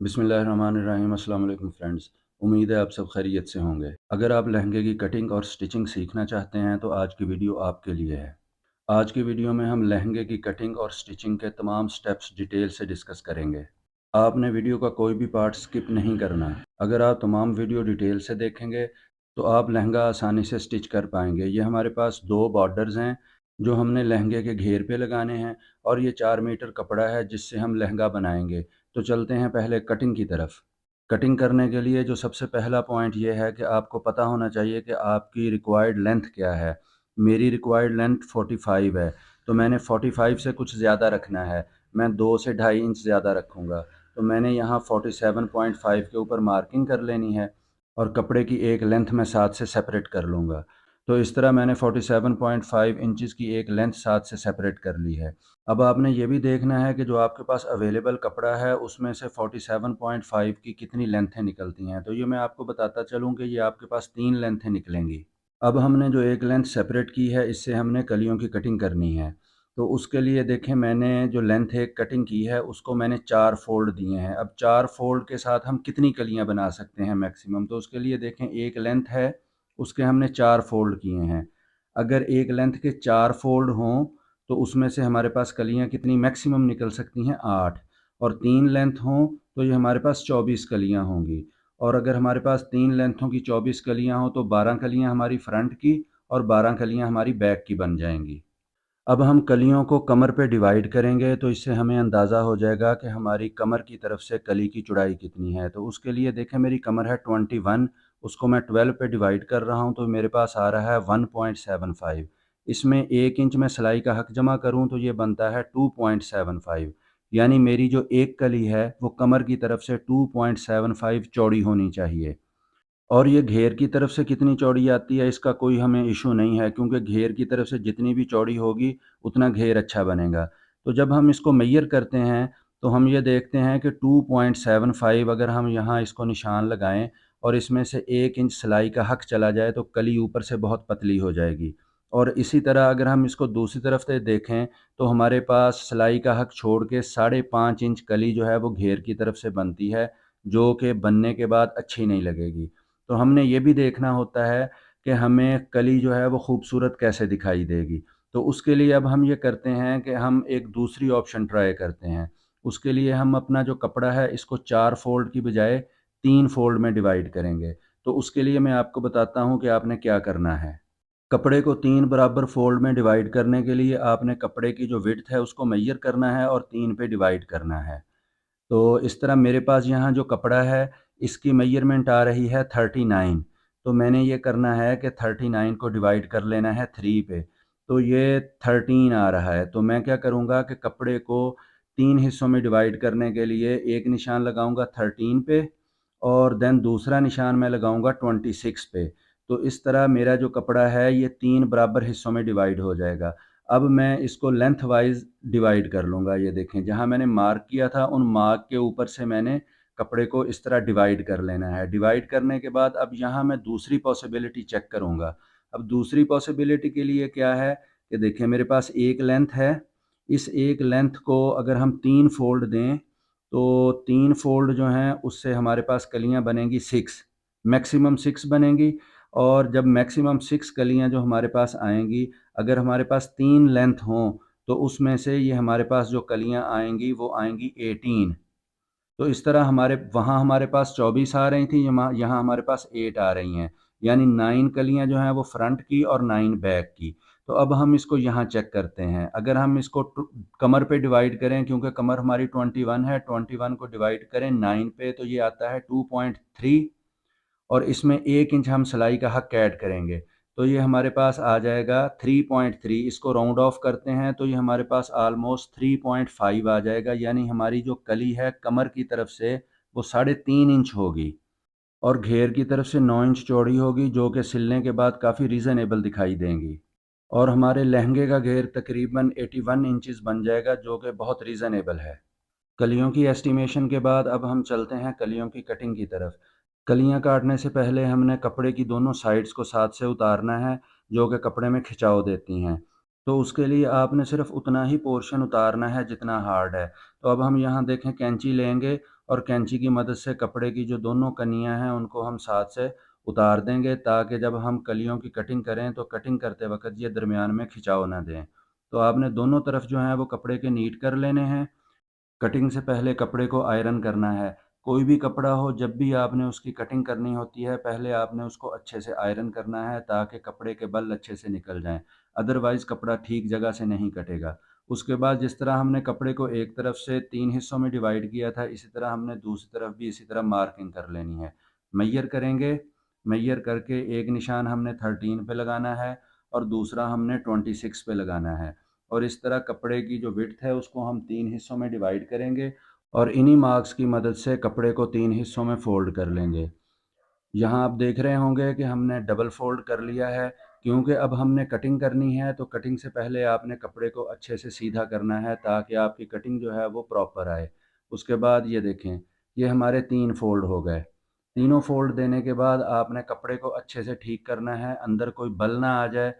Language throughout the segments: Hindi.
बिस्मिल्लाहिर्रहमानिर्रहीम। अस्सलाम वालेकुम फ्रेंड्स। उम्मीद है आप सब खैरियत से होंगे। अगर आप लहंगे की कटिंग और स्टिचिंग सीखना चाहते हैं तो आज की वीडियो आपके लिए है। आज की वीडियो में हम लहंगे की कटिंग और स्टिचिंग के तमाम स्टेप्स डिटेल से डिस्कस करेंगे। आपने वीडियो का कोई भी पार्ट स्किप नहीं करना है। अगर आप तमाम वीडियो डिटेल से देखेंगे तो आप लहंगा आसानी से स्टिच कर पाएंगे। ये हमारे पास दो बॉर्डर्स हैं जो हमने लहंगे के घेर पे लगाने हैं और ये 4 मीटर कपड़ा है जिससे हम लहंगा बनाएंगे। तो चलते हैं पहले कटिंग की तरफ। कटिंग करने के लिए जो सबसे पहला पॉइंट ये है कि आपको पता होना चाहिए कि आपकी रिक्वायर्ड लेंथ क्या है। मेरी रिक्वायर्ड लेंथ 45 है, तो मैंने 45 से कुछ ज़्यादा रखना है। मैं 2 से ढाई इंच ज़्यादा रखूँगा। तो मैंने यहाँ 47.5 के ऊपर मार्किंग कर लेनी है और कपड़े की एक लेंथ मैं साथ से सेपरेट कर लूँगा। तो इस तरह मैंने 47.5 इंचज़ की एक लेंथ साथ से सेपरेट कर ली है। अब आपने ये भी देखना है कि जो आपके पास अवेलेबल कपड़ा है उसमें से 47.5 की कितनी लेंथें निकलती हैं। तो ये मैं आपको बताता चलूँ कि ये आपके पास 3 लेंथें निकलेंगी। अब हमने जो एक लेंथ सेपरेट की है इससे हमने कलियों की कटिंग करनी है। तो उसके लिए देखें, मैंने जो लेंथ एक कटिंग की है उसको मैंने 4 फ़ोल्ड दिए हैं। अब 4 फ़ोल्ड के साथ हम कितनी कलियाँ बना सकते हैं मैक्सिमम, तो उसके लिए देखें, एक लेंथ है उसके हमने 4 फ़ोल्ड किए हैं। अगर एक लेंथ के 4 फ़ोल्ड हों तो उसमें से हमारे पास कलियाँ कितनी मैक्सिमम निकल सकती हैं, 8। और 3 लेंथ हों तो ये हमारे पास 24 कलियाँ होंगी। और अगर हमारे पास 3 लेंथों की 24 कलियाँ हों तो 12 कलियाँ हमारी फ्रंट की और 12 कलियाँ हमारी बैक की बन जाएंगी। अब हम कलियों को कमर पे डिवाइड करेंगे तो इससे हमें अंदाज़ा हो जाएगा कि हमारी कमर की तरफ से कली की चौड़ाई कितनी है। तो उसके लिए देखें, मेरी कमर है 21, उसको मैं 12 पे डिवाइड कर रहा हूँ तो मेरे पास आ रहा है 1.75। इसमें 1 इंच मैं सिलाई का हक जमा करूँ तो ये बनता है 2.75। यानी मेरी जो एक कली है वो कमर की तरफ से 2.75 चौड़ी होनी चाहिए। और ये घेर की तरफ से कितनी चौड़ी आती है इसका कोई हमें इशू नहीं है, क्योंकि घेर की तरफ से जितनी भी चौड़ी होगी उतना घेर अच्छा बनेगा। तो जब हम इसको मेज़र करते हैं तो हम ये देखते हैं कि 2.75 अगर हम यहाँ इसको निशान लगाएं और इसमें से 1 इंच सिलाई का हक चला जाए तो कली ऊपर से बहुत पतली हो जाएगी। और इसी तरह अगर हम इसको दूसरी तरफ से देखें तो हमारे पास सिलाई का हक छोड़ के 5.5 इंच कली जो है वो घेर की तरफ से बनती है, जो कि बनने के बाद अच्छी नहीं लगेगी। तो हमने ये भी देखना होता है कि हमें कली जो है वो खूबसूरत कैसे दिखाई देगी। तो उसके लिए अब हम ये करते हैं कि हम एक दूसरी ऑप्शन ट्राई करते हैं। उसके लिए हम अपना जो कपड़ा है इसको 4 फ़ोल्ड की बजाय 3 फ़ोल्ड में डिवाइड करेंगे। तो उसके लिए मैं आपको बताता हूँ कि आपने क्या करना है। कपड़े को 3 बराबर फ़ोल्ड में डिवाइड करने के लिए आपने कपड़े की जो विड्थ है उसको मेज़र करना है और 3 पे डिवाइड करना है। तो इस तरह मेरे पास यहाँ जो कपड़ा है इसकी मेजरमेंट आ रही है 39। तो मैंने ये करना है कि 39 को डिवाइड कर लेना है 3 पे, तो ये 13 आ रहा है। तो मैं क्या करूँगा कि कपड़े को 3 हिस्सों में डिवाइड करने के लिए एक निशान लगाऊँगा 13 पे और देन दूसरा निशान मैं लगाऊँगा 26 पे। तो इस तरह मेरा जो कपड़ा है ये 3 बराबर हिस्सों में डिवाइड हो जाएगा। अब मैं इसको लेंथ वाइज़ डिवाइड कर लूँगा। ये देखें, जहाँ मैंने मार्क किया था उन मार्क के ऊपर से मैंने कपड़े को इस तरह डिवाइड कर लेना है। डिवाइड करने के बाद अब यहाँ मैं दूसरी पॉसिबिलिटी चेक करूँगा। अब दूसरी पॉसिबिलिटी के लिए क्या है कि देखिए, मेरे पास एक लेंथ है। इस एक लेंथ को अगर हम 3 फ़ोल्ड दें तो 3 फ़ोल्ड जो हैं उससे हमारे पास कलियाँ बनेंगी 6, मैक्सिमम 6 बनेंगी। और जब मैक्सिमम 6 कलियाँ जो हमारे पास आएँगी, अगर हमारे पास 3 लेंथ हों तो उसमें से ये हमारे पास जो कलियाँ आएँगी वो आएँगी 18। तो इस तरह हमारे पास 24 आ रही थी, यहाँ हमारे पास 8 आ रही हैं। यानी 9 कलियाँ जो हैं वो फ्रंट की और 9 बैक की। तो अब हम इसको यहाँ चेक करते हैं। अगर हम इसको कमर पे डिवाइड करें, क्योंकि कमर हमारी 21 है, 21 को डिवाइड करें 9 पे तो ये आता है 2.3। और इसमें 1 इंच हम सिलाई का हक ऐड करेंगे तो ये हमारे पास आ जाएगा 3.3। इसको राउंड ऑफ करते हैं तो ये हमारे पास आलमोस्ट 3.5 आ जाएगा। यानी हमारी जो कली है कमर की तरफ से वो 3.5 इंच होगी और घेर की तरफ से 9 इंच चौड़ी होगी, जो कि सिलने के बाद काफ़ी रीज़नेबल दिखाई देंगी। और हमारे लहंगे का घेर तकरीबन 81 इंचज़ बन जाएगा, जो कि बहुत रीज़नेबल है। कलियों की एस्टिमेशन के बाद अब हम चलते हैं कलियों की कटिंग की तरफ। कलियां काटने से पहले हमने कपड़े की दोनों साइड्स को साथ से उतारना है, जो कि कपड़े में खिंचाव देती हैं। तो उसके लिए आपने सिर्फ उतना ही पोर्शन उतारना है जितना हार्ड है। तो अब हम यहाँ देखें, कैंची लेंगे और कैंची की मदद से कपड़े की जो दोनों कनियाँ हैं उनको हम साथ से उतार देंगे, ताकि जब हम कलियों की कटिंग करें तो कटिंग करते वक़्त ये दरमियान में खिंचाव ना दें। तो आपने दोनों तरफ जो है वो कपड़े के नीट कर लेने हैं। कटिंग से पहले कपड़े को आयरन करना है। कोई भी कपड़ा हो, जब भी आपने उसकी कटिंग करनी होती है, पहले आपने उसको अच्छे से आयरन करना है, ताकि कपड़े के बल अच्छे से निकल जाएँ। अदरवाइज़ कपड़ा ठीक जगह से नहीं कटेगा। उसके बाद जिस तरह हमने कपड़े को एक तरफ से 3 हिस्सों में डिवाइड किया था, इसी तरह हमने दूसरी तरफ भी इसी तरह मार्किंग कर लेनी है। मेजर करेंगे, मेजर करके एक निशान हमने 13 पे लगाना है और दूसरा हमने 26 पे लगाना है। और इस तरह कपड़े की जो विड्थ है उसको हम 3 हिस्सों में डिवाइड करेंगे और इन्हीं मार्क्स की मदद से कपड़े को 3 हिस्सों में फ़ोल्ड कर लेंगे। यहाँ आप देख रहे होंगे कि हमने डबल फ़ोल्ड कर लिया है, क्योंकि अब हमने कटिंग करनी है, तो कटिंग से पहले आपने कपड़े को अच्छे से सीधा करना है, ताकि आपकी कटिंग जो है वो प्रॉपर आए। उसके बाद ये देखें, ये हमारे 3 फ़ोल्ड हो गए। तीनों फ़ोल्ड देने के बाद आपने कपड़े को अच्छे से ठीक करना है, अंदर कोई बल ना आ जाए।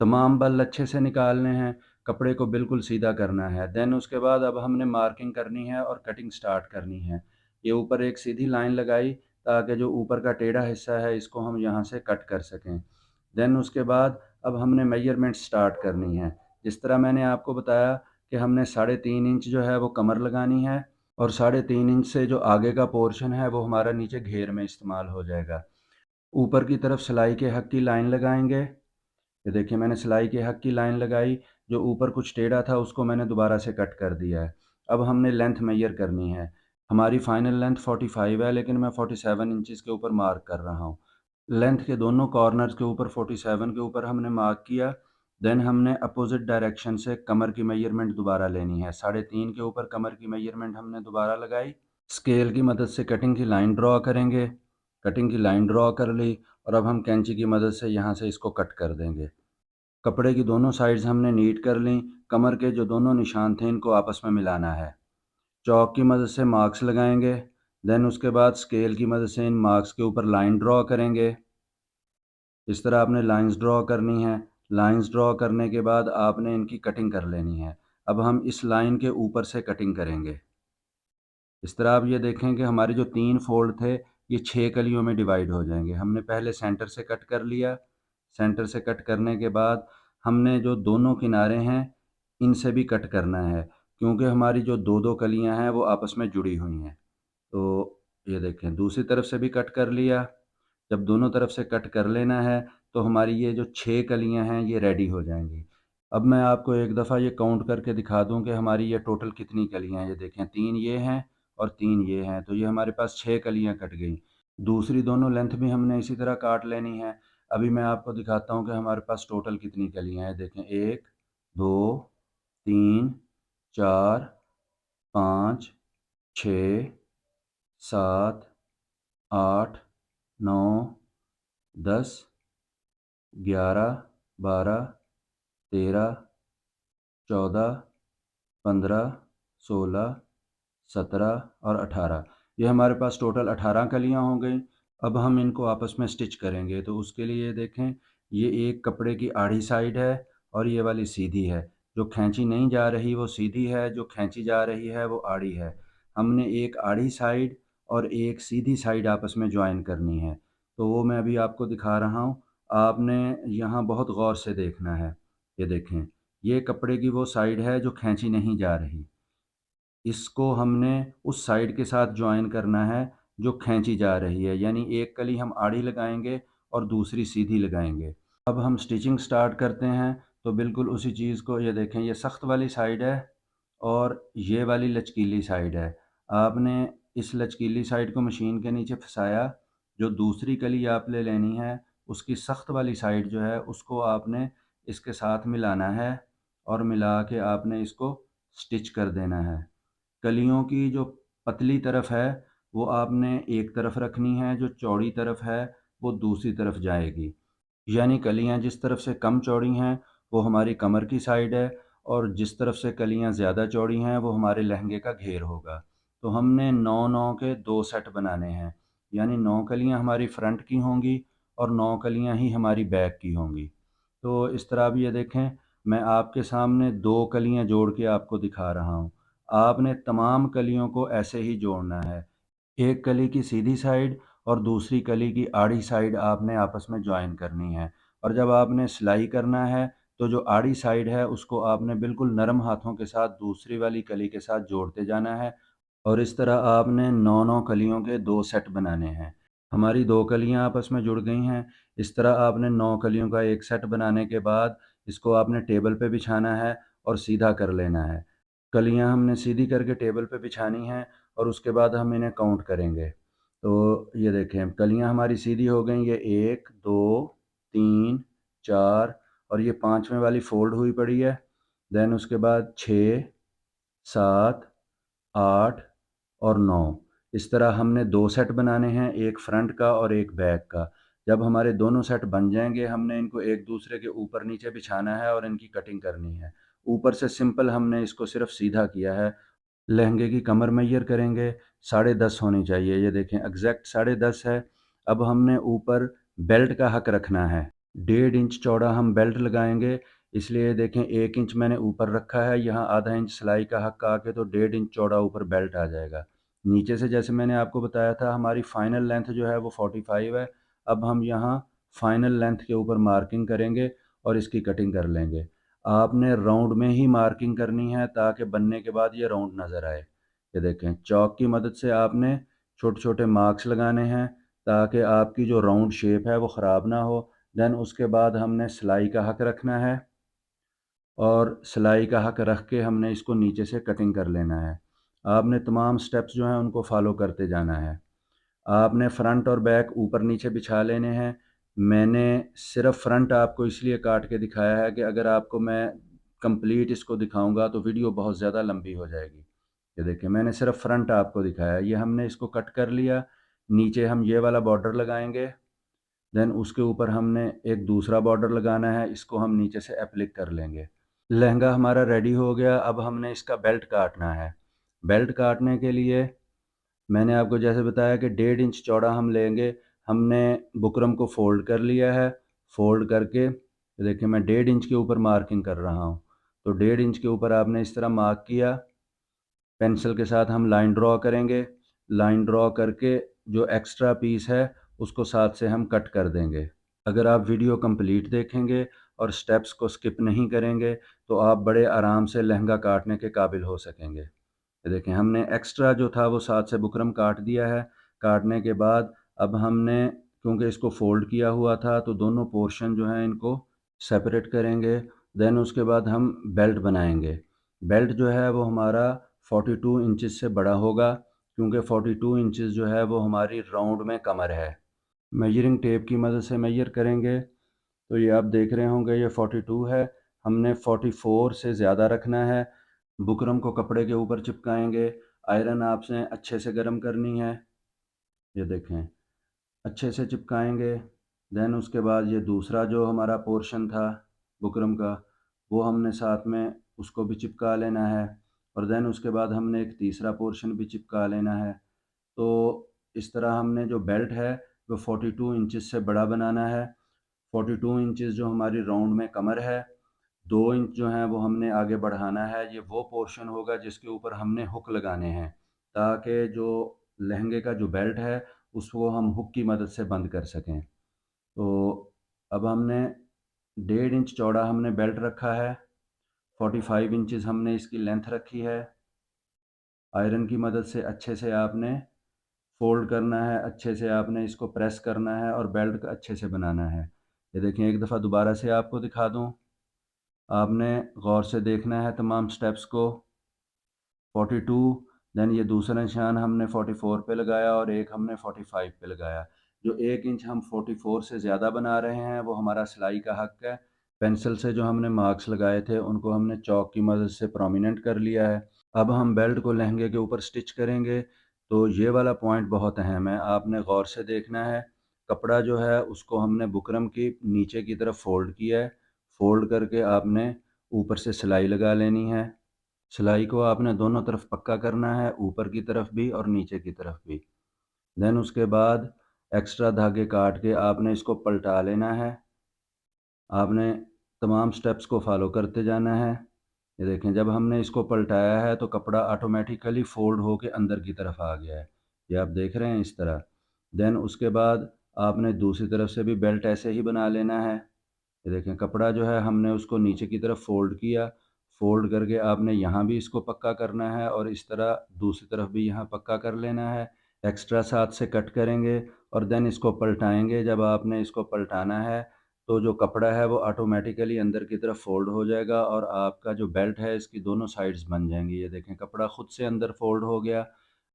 तमाम बल अच्छे से निकालने हैं, कपड़े को बिल्कुल सीधा करना है। देन उसके बाद अब हमने मार्किंग करनी है और कटिंग स्टार्ट करनी है। ये ऊपर एक सीधी लाइन लगाई, ताकि जो ऊपर का टेढ़ा हिस्सा है इसको हम यहाँ से कट कर सकें। देन उसके बाद अब हमने मेज़रमेंट स्टार्ट करनी है। जिस तरह मैंने आपको बताया कि हमने 3.5 इंच जो है वो कमर लगानी है और 3.5 इंच से जो आगे का पोर्शन है वो हमारा नीचे घेर में इस्तेमाल हो जाएगा। ऊपर की तरफ सिलाई के हक की लाइन लगाएँगे। ये देखिए, मैंने सिलाई के हक की लाइन लगाई, जो ऊपर कुछ टेढ़ा था उसको मैंने दोबारा से कट कर दिया है। अब हमने लेंथ मेज़र करनी है। हमारी फाइनल लेंथ 45 है, लेकिन मैं 47 इंचेस के ऊपर मार्क कर रहा हूँ। लेंथ के दोनों कॉर्नर्स के ऊपर 47 के ऊपर हमने मार्क किया। देन हमने अपोज़िट डायरेक्शन से कमर की मेज़रमेंट दोबारा लेनी है। 3.5 के ऊपर कमर की मेज़रमेंट हमने दोबारा लगाई। स्केल की मदद से कटिंग की लाइन ड्रॉ करेंगे। कटिंग की लाइन ड्रॉ कर ली और अब हम कैंची की मदद से यहाँ से इसको कट कर देंगे। कपड़े की दोनों साइड्स हमने नीट कर लीं। कमर के जो दोनों निशान थे इनको आपस में मिलाना है। चॉक की मदद से मार्क्स लगाएंगे। देन उसके बाद स्केल की मदद से इन मार्क्स के ऊपर लाइन ड्रॉ करेंगे। इस तरह आपने लाइंस ड्रॉ करनी है। लाइंस ड्रॉ करने के बाद आपने इनकी कटिंग कर लेनी है। अब हम इस लाइन के ऊपर से कटिंग करेंगे। इस तरह आप ये देखें कि हमारे जो 3 फ़ोल्ड थे, ये 6 कलियों में डिवाइड हो जाएँगे। हमने पहले सेंटर से कट कर लिया। सेंटर से कट करने के बाद हमने जो दोनों किनारे हैं, इनसे भी कट करना है, क्योंकि हमारी जो 2-2 कलियाँ हैं, वो आपस में जुड़ी हुई हैं। तो ये देखें, दूसरी तरफ से भी कट कर लिया। जब दोनों तरफ से कट कर लेना है, तो हमारी ये जो 6 कलियाँ हैं, ये रेडी हो जाएँगी। अब मैं आपको एक दफ़ा ये काउंट करके दिखा दूँ कि हमारी ये टोटल कितनी कलियाँ हैं। ये देखें, 3 ये हैं और 3 ये हैं, तो ये हमारे पास 6 कलियाँ कट गईं। दूसरी दोनों लेंथ भी हमने इसी तरह काट लेनी है। अभी मैं आपको दिखाता हूँ कि हमारे पास टोटल कितनी कलियाँ हैं। देखें, 1, 2, 3, 4, 5, 6, 7, 8, 9, 10, 11, 12, 13, 14, 15, 16, 17 और 18। ये हमारे पास टोटल 18 कलियाँ हो गई। अब हम इनको आपस में स्टिच करेंगे, तो उसके लिए देखें, ये एक कपड़े की आड़ी साइड है और ये वाली सीधी है। जो खींची नहीं जा रही वो सीधी है, जो खींची जा रही है वो आड़ी है। हमने एक आड़ी साइड और एक सीधी साइड आपस में जॉइन करनी है। तो वो मैं अभी आपको दिखा रहा हूँ। आपने यहाँ बहुत गौर से देखना है। ये देखें, ये कपड़े की वो साइड है जो खींची नहीं जा रही। इसको हमने उस साइड के साथ जॉइन करना है जो खींची जा रही है, यानी एक कली हम आड़ी लगाएंगे और दूसरी सीधी लगाएंगे। अब हम स्टिचिंग स्टार्ट करते हैं, तो बिल्कुल उसी चीज़ को, ये देखें, ये सख्त वाली साइड है और ये वाली लचकीली साइड है। आपने इस लचकीली साइड को मशीन के नीचे फंसाया। जो दूसरी कली आपने लेनी है, उसकी सख्त वाली साइड जो है उसको आपने इसके साथ मिलाना है और मिला के आपने इसको स्टिच कर देना है। कलियों की जो पतली तरफ है वो आपने एक तरफ रखनी है, जो चौड़ी तरफ है वो दूसरी तरफ जाएगी। यानी कलियाँ जिस तरफ से कम चौड़ी हैं वो हमारी कमर की साइड है और जिस तरफ से कलियाँ ज़्यादा चौड़ी हैं वो हमारे लहंगे का घेर होगा। तो हमने 9-9 के 2 सेट बनाने हैं, यानी 9 कलियाँ हमारी फ्रंट की होंगी और 9 कलियाँ ही हमारी बैक की होंगी। तो इस तरह अब ये देखें, मैं आपके सामने 2 कलियाँ जोड़ के आपको दिखा रहा हूँ। आपने तमाम कलियों को ऐसे ही जोड़ना है। एक कली की सीधी साइड और दूसरी कली की आड़ी साइड आपने आपस में जॉइन करनी है। और जब आपने सिलाई करना है तो जो आड़ी साइड है उसको आपने बिल्कुल नरम हाथों के साथ दूसरी वाली कली के साथ जोड़ते जाना है और इस तरह आपने 9-9 कलियों के 2 सेट बनाने हैं। हमारी 2 कलियाँ आपस में जुड़ गई हैं। इस तरह आपने 9 कलियों का एक सेट बनाने के बाद इसको आपने टेबल पे बिछाना है और सीधा कर लेना है। कलियाँ हमने सीधी करके टेबल पे बिछानी हैं और उसके बाद हम इन्हें काउंट करेंगे। तो ये देखें कलियाँ हमारी सीधी हो गई, ये 1, 2, 3, 4 और ये 5वें वाली फ़ोल्ड हुई पड़ी है। देन उसके बाद 6, 7, 8 और 9 इस तरह हमने 2 सेट बनाने हैं, एक फ्रंट का और एक बैक का। जब हमारे दोनों सेट बन जाएँगे हमने इनको एक दूसरे के ऊपर-नीचे बिछाना है और इनकी कटिंग करनी है। ऊपर से सिंपल हमने इसको सिर्फ़ सीधा किया है। लहंगे की कमर मेज़र करेंगे, 10.5 होनी चाहिए। ये देखें एग्ज़ैक्ट 10.5 है। अब हमने ऊपर बेल्ट का हक रखना है। 1.5 इंच चौड़ा हम बेल्ट लगाएँगे, इसलिए देखें 1 इंच मैंने ऊपर रखा है, यहाँ आधा इंच सिलाई का हक आके तो 1.5 इंच चौड़ा ऊपर बेल्ट आ जाएगा। नीचे से जैसे मैंने आपको बताया था हमारी फ़ाइनल लेंथ जो है वो 45 है। अब हम यहाँ फ़ाइनल लेंथ के ऊपर मार्किंग करेंगे और इसकी कटिंग कर लेंगे। आपने राउंड में ही मार्किंग करनी है ताकि बनने के बाद ये राउंड नज़र आए। ये देखें चॉक की मदद से आपने छोटे-छोटे मार्क्स लगाने हैं ताकि आपकी जो राउंड शेप है वो ख़राब ना हो। देन उसके बाद हमने सिलाई का हक रखना है और सिलाई का हक रख के हमने इसको नीचे से कटिंग कर लेना है। आपने तमाम स्टेप्स जो हैं उनको फ़ॉलो करते जाना है। आपने फ्रंट और बैक ऊपर-नीचे बिछा लेने हैं। मैंने सिर्फ़ फ्रंट आपको इसलिए काट के दिखाया है कि अगर आपको मैं कंप्लीट इसको दिखाऊँगा तो वीडियो बहुत ज़्यादा लंबी हो जाएगी। ये देखिए मैंने सिर्फ़ फ्रंट आपको दिखाया है। ये हमने इसको कट कर लिया। नीचे हम ये वाला बॉर्डर लगाएँगे। देन उसके ऊपर हमने एक दूसरा बॉर्डर लगाना है। इसको हम नीचे से एप्लिक कर लेंगे। लहंगा हमारा रेडी हो गया। अब हमने इसका बेल्ट काटना है। बेल्ट काटने के लिए मैंने आपको जैसे बताया कि 1.5 इंच चौड़ा हम लेंगे। हमने बुकरम को फ़ोल्ड कर लिया है। फ़ोल्ड करके देखिए मैं 1.5 इंच के ऊपर मार्किंग कर रहा हूँ। तो 1.5 इंच के ऊपर आपने इस तरह मार्क किया। पेंसिल के साथ हम लाइन ड्रॉ करेंगे। लाइन ड्रॉ करके जो एक्स्ट्रा पीस है उसको साथ से हम कट कर देंगे। अगर आप वीडियो कंप्लीट देखेंगे और स्टेप्स को स्किप नहीं करेंगे तो आप बड़े आराम से लहंगा काटने के काबिल हो सकेंगे। ये देखें हमने एक्स्ट्रा जो था वो साथ से बुकरम काट दिया है। काटने के बाद अब हमने क्योंकि इसको फ़ोल्ड किया हुआ था तो दोनों पोर्शन जो हैं इनको सेपरेट करेंगे। देन उसके बाद हम बेल्ट बनाएँगे। बेल्ट जो है वो हमारा 42 इंचेस से बड़ा होगा क्योंकि 42 इंचेस जो है वो हमारी राउंड में कमर है। मेजरिंग टेप की मदद से मेजर करेंगे तो ये आप देख रहे होंगे ये 42 है। हमने 44 से ज़्यादा रखना है। बुकरम को कपड़े के ऊपर चिपकाएँगे। आयरन आपने अच्छे से गर्म करनी है। ये देखें, अच्छे से चिपकाएँगे। देन उसके बाद ये दूसरा जो हमारा पोर्शन था बुकरम का, वो हमने साथ में उसको भी चिपका लेना है और देन उसके बाद हमने एक तीसरा पोर्शन भी चिपका लेना है। तो इस तरह हमने जो बेल्ट है वो 42 इंचेस से बड़ा बनाना है। 42 इंचेस जो हमारी राउंड में कमर है, 2 इंच जो हैं वो हमने आगे बढ़ाना है। ये वो पोर्शन होगा जिसके ऊपर हमने हुक लगाने हैं, ताकि जो लहंगे का जो बेल्ट है उसको हम हुक की मदद से बंद कर सकें। तो अब हमने 1.5 इंच चौड़ा हमने बेल्ट रखा है, 45 इंचेस हमने इसकी लेंथ रखी है। आयरन की मदद से अच्छे से आपने फ़ोल्ड करना है, अच्छे से आपने इसको प्रेस करना है और बेल्ट को अच्छे से बनाना है। ये देखें एक दफ़ा दोबारा से आपको दिखा दूँ। आपने गौर से देखना है तमाम स्टेप्स को। 42 देन ये दूसरा निशान हमने 44 पे लगाया और एक हमने 45 पे लगाया। जो 1 इंच हम 44 से ज़्यादा बना रहे हैं वो हमारा सिलाई का हक है। पेंसिल से जो हमने मार्क्स लगाए थे उनको हमने चॉक की मदद से प्रोमिनेंट कर लिया है। अब हम बेल्ट को लहंगे के ऊपर स्टिच करेंगे। तो ये वाला पॉइंट बहुत अहम है, आपने गौर से देखना है। कपड़ा जो है उसको हमने बुकरम की नीचे की तरफ फ़ोल्ड किया है। फ़ोल्ड करके आपने ऊपर से सिलाई लगा लेनी है। सिलाई को आपने दोनों तरफ पक्का करना है, ऊपर की तरफ भी और नीचे की तरफ भी। देन उसके बाद एक्स्ट्रा धागे काट के आपने इसको पलटा लेना है। आपने तमाम स्टेप्स को फ़ॉलो करते जाना है। ये देखें जब हमने इसको पलटाया है तो कपड़ा ऑटोमेटिकली फ़ोल्ड होके अंदर की तरफ आ गया है। ये आप देख रहे हैं इस तरह। देन उसके बाद आपने दूसरी तरफ से भी बेल्ट ऐसे ही बना लेना है। ये देखें कपड़ा जो है हमने उसको नीचे की तरफ फ़ोल्ड किया, फ़ोल्ड करके आपने यहाँ भी इसको पक्का करना है और इस तरह दूसरी तरफ भी यहाँ पक्का कर लेना है। एक्स्ट्रा साथ से कट करेंगे और देन इसको पलटाएँगे। जब आपने इसको पलटाना है तो जो कपड़ा है वो ऑटोमेटिकली अंदर की तरफ फ़ोल्ड हो जाएगा और आपका जो बेल्ट है इसकी दोनों साइड्स बन जाएँगी। ये देखें कपड़ा खुद से अंदर फ़ोल्ड हो गया।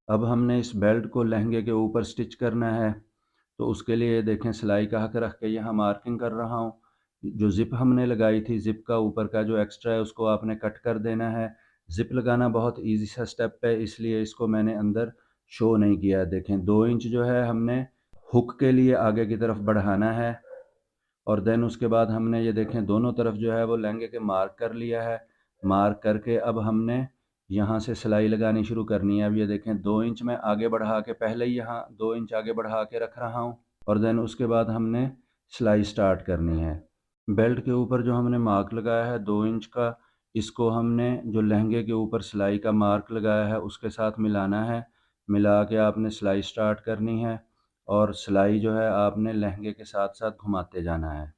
अब हमने इस बेल्ट को लहंगे के ऊपर स्टिच करना है। तो उसके लिए देखें सिलाई का हक रख के यहाँ मार्किंग कर रहा हूँ। जो ज़िप हमने लगाई थी, ज़िप का ऊपर का जो एक्स्ट्रा है उसको आपने कट कर देना है। ज़िप लगाना बहुत ईज़ी सा स्टेप है, इसलिए इसको मैंने अंदर शो नहीं किया है। देखें 2 इंच जो है हमने हुक के लिए आगे की तरफ बढ़ाना है और देन उसके बाद हमने ये देखें दोनों तरफ जो है वो लहंगे के मार्क कर लिया है। मार्क करके अब हमने यहाँ से सिलाई लगानी शुरू करनी है। अब ये देखें 2 इंच मैं आगे बढ़ा के पहले ही यहाँ 2 इंच आगे बढ़ा के रख रहा हूँ और देन उसके बाद हमने सिलाई स्टार्ट करनी है। बेल्ट के ऊपर जो हमने मार्क लगाया है 2 इंच का, इसको हमने जो लहंगे के ऊपर सिलाई का मार्क लगाया है उसके साथ मिलाना है। मिला के आपने सिलाई स्टार्ट करनी है और सिलाई जो है आपने लहंगे के साथ-साथ घुमाते जाना है।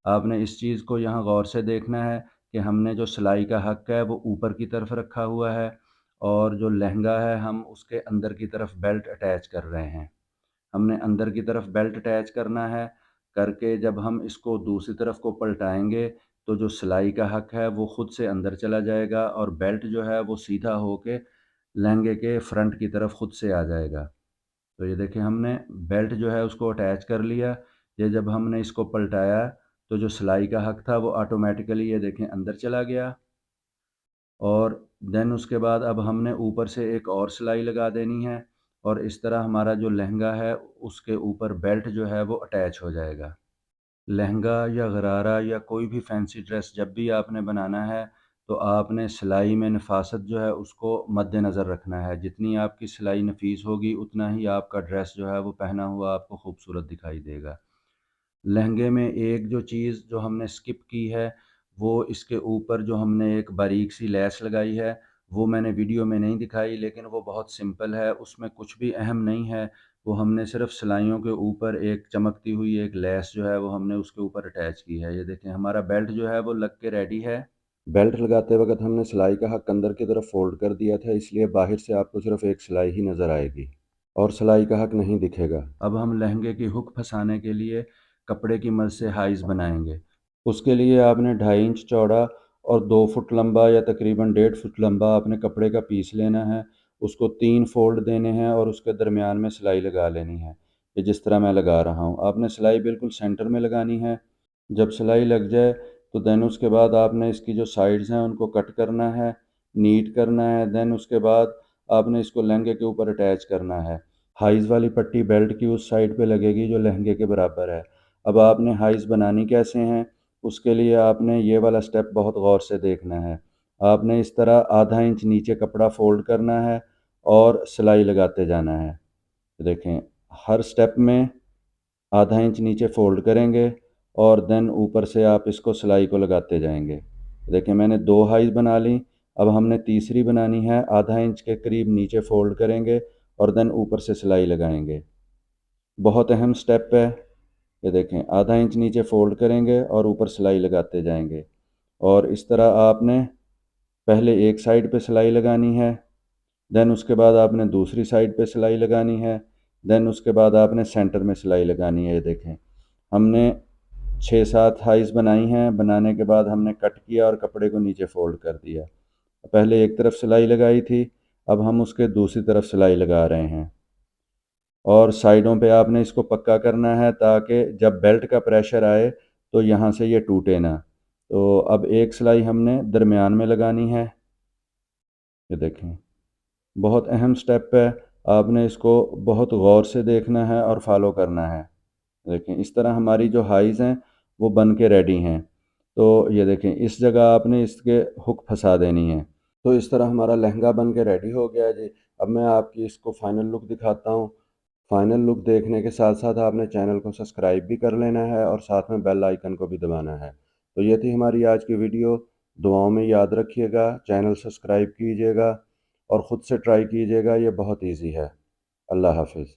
आपने इस चीज़ को यहाँ गौर से देखना है कि हमने जो सिलाई का हक है वो ऊपर की तरफ रखा हुआ है और जो लहंगा है हम उसके अंदर की तरफ बेल्ट अटैच कर रहे हैं। हमने अंदर की तरफ बेल्ट अटैच करना है, करके जब हम इसको दूसरी तरफ को पलटाएँगे तो जो सिलाई का हक है वो खुद से अंदर चला जाएगा और बेल्ट जो है वो सीधा होके लहंगे के फ्रंट की तरफ खुद से आ जाएगा। तो ये देखिए हमने बेल्ट जो है उसको अटैच कर लिया। ये जब हमने इसको पलटाया तो जो सिलाई का हक था वो ऑटोमेटिकली ये देखें अंदर चला गया और देन उसके बाद अब हमने ऊपर से एक और सिलाई लगा देनी है और इस तरह हमारा जो लहंगा है उसके ऊपर बेल्ट जो है वो अटैच हो जाएगा। लहंगा या गरारा या कोई भी फैंसी ड्रेस जब भी आपने बनाना है तो आपने सिलाई में नफ़ासत जो है उसको मद्देनज़र रखना है। जितनी आपकी सिलाई नफ़ीस होगी उतना ही आपका ड्रेस जो है वो पहना हुआ आपको खूबसूरत दिखाई देगा। लहंगे में एक जो चीज़ जो हमने स्किप की है, वो इसके ऊपर जो हमने एक बारीक सी लैस लगाई है, वो मैंने वीडियो में नहीं दिखाई लेकिन वो बहुत सिंपल है, उसमें कुछ भी अहम नहीं है। वो हमने सिर्फ़ सिलाइयों के ऊपर एक चमकती हुई एक लैस जो है वो हमने उसके ऊपर अटैच की है। ये देखें हमारा बेल्ट जो है वो लग के रेडी है। बेल्ट लगाते वक़्त हमने सिलाई का हक अंदर की तरफ फ़ोल्ड कर दिया था, इसलिए बाहर से आपको सिर्फ़ एक सिलाई ही नज़र आएगी और सिलाई का हक नहीं दिखेगा। अब हम लहंगे की हुक फँसाने के लिए कपड़े की मदद से हाइज़ बनाएँगे। उसके लिए आपने 2.5 इंच चौड़ा और 2 फुट लंबा या तकरीबन 1.5 फुट लंबा आपने कपड़े का पीस लेना है। उसको 3 फ़ोल्ड देने हैं और उसके दरमियान में सिलाई लगा लेनी है। ये जिस तरह मैं लगा रहा हूँ। आपने सिलाई बिल्कुल सेंटर में लगानी है। जब सिलाई लग जाए तो देन उसके बाद आपने इसकी जो साइड्स हैं उनको कट करना है, नीट करना है। देन उसके बाद आपने इसको लहंगे के ऊपर अटैच करना है। हाइज़ वाली पट्टी बेल्ट की उस साइड पे लगेगी जो लहंगे के बराबर है। अब आपने हाइज़ बनानी कैसे हैं, उसके लिए आपने ये वाला स्टेप बहुत गौर से देखना है। आपने इस तरह आधा इंच नीचे कपड़ा फ़ोल्ड करना है और सिलाई लगाते जाना है। देखें, हर स्टेप में आधा इंच नीचे फ़ोल्ड करेंगे और देन ऊपर से आप इसको सिलाई को लगाते जाएँगे। देखिए मैंने 2 हाइज़ बना ली, अब हमने तीसरी बनानी है, आधा इंच के करीब नीचे फ़ोल्ड करेंगे और देन ऊपर से सिलाई लगाएँगे। बहुत अहम स्टेप है, ये देखें आधा इंच नीचे फ़ोल्ड करेंगे और ऊपर सिलाई लगाते जाएँगे और इस तरह आपने पहले एक साइड पे सिलाई लगानी है, देन उसके बाद आपने दूसरी साइड पे सिलाई लगानी है, देन उसके बाद आपने सेंटर में सिलाई लगानी है। ये देखें हमने 6-7 हाइज़ बनाई हैं, बनाने के बाद हमने कट किया और कपड़े को नीचे फ़ोल्ड कर दिया। पहले एक तरफ सिलाई लगाई थी, अब हम उसके दूसरी तरफ सिलाई लगा रहे हैं और साइडों पे आपने इसको पक्का करना है ताकि जब बेल्ट का प्रेशर आए तो यहाँ से ये टूटे ना। तो अब एक सिलाई हमने दरमियान में लगानी है। ये देखें, बहुत अहम स्टेप है, आपने इसको बहुत गौर से देखना है और फॉलो करना है। देखें इस तरह हमारी जो हाइज़ हैं वो बन के रेडी हैं। तो ये देखें इस जगह आपने इसके हुक फंसा देनी है। तो इस तरह हमारा लहंगा बन के रेडी हो गया है जी। अब मैं आपकी इसको फ़ाइनल लुक दिखाता हूँ। फ़ाइनल लुक देखने के साथ-साथ आपने चैनल को सब्सक्राइब भी कर लेना है और साथ में बेल आइकन को भी दबाना है। तो ये थी हमारी आज की वीडियो। दुआओं में याद रखिएगा, चैनल सब्सक्राइब कीजिएगा और ख़ुद से ट्राई कीजिएगा, ये बहुत ईज़ी है। अल्लाह हाफ़िज़।